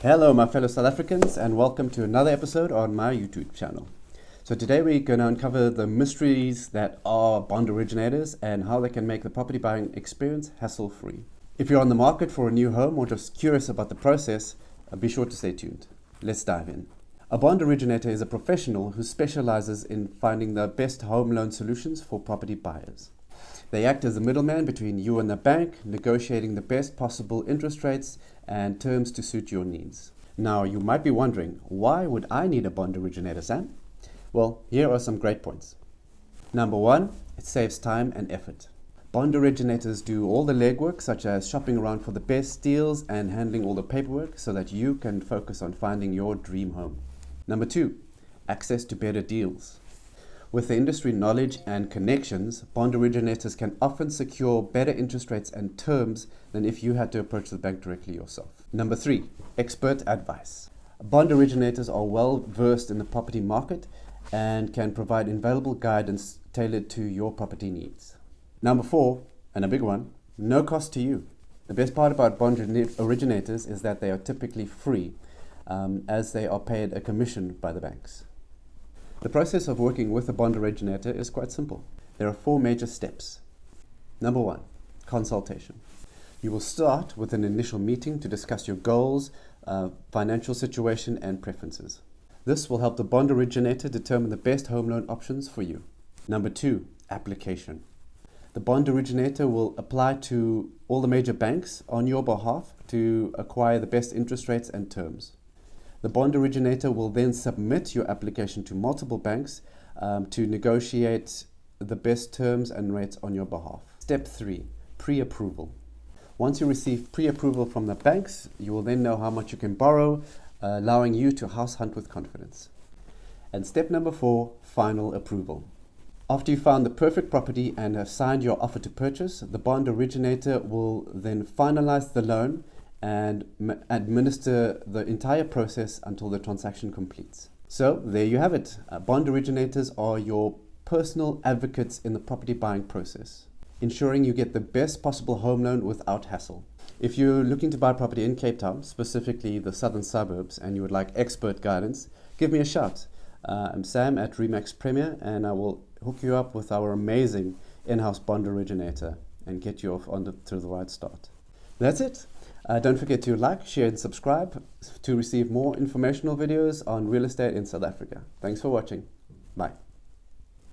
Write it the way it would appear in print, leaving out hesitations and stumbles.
Hello my fellow South Africans, and welcome to another episode on my YouTube channel. So today we're going to uncover the mysteries that are Bond Originators and how they can make the property buying experience hassle-free. If you're on the market for a new home or just curious about the process, be sure to stay tuned. Let's dive in. A Bond Originator is a professional who specializes in finding the best home loan solutions for property buyers. They act as a middleman between you and the bank, negotiating the best possible interest rates and terms to suit your needs. Now, you might be wondering, why would I need a Bond Originator, Sam? Well, here are some great points. Number one, it saves time and effort. Bond Originators do all the legwork, such as shopping around for the best deals and handling all the paperwork so that you can focus on finding your dream home. Number two, access to better deals. With the industry knowledge and connections, Bond Originators can often secure better interest rates and terms than if you had to approach the bank directly yourself. Number three, expert advice. Bond Originators are well versed in the property market and can provide invaluable guidance tailored to your property needs. Number four, and a big one, no cost to you. The best part about Bond Originators is that they are typically free, as they are paid a commission by the banks. The process of working with a Bond Originator is quite simple. There are four major steps. Number one, consultation. You will start with an initial meeting to discuss your goals, financial situation, and preferences. This will help the Bond Originator determine the best home loan options for you. Number two, application. The Bond Originator will apply to all the major banks on your behalf to acquire the best interest rates and terms. The Bond Originator will then submit your application to multiple banks to negotiate the best terms and rates on your behalf. Step 3, pre-approval. Once you receive pre-approval from the banks, you will then know how much you can borrow, allowing you to house hunt with confidence. And step number 4, final approval. After you found the perfect property and have signed your offer to purchase, the Bond Originator will then finalize the loan and administer the entire process until the transaction completes. So there you have it. Bond Originators are your personal advocates in the property buying process, ensuring you get the best possible home loan without hassle. If you're looking to buy property in Cape Town, specifically the southern suburbs, and you would like expert guidance, give me a shout. I'm Sam at Remax Premier, and I will hook you up with our amazing in-house Bond Originator and get you off to the right start. That's it. Don't forget to like, share and subscribe to receive more informational videos on real estate in South Africa. Thanks for watching. Bye.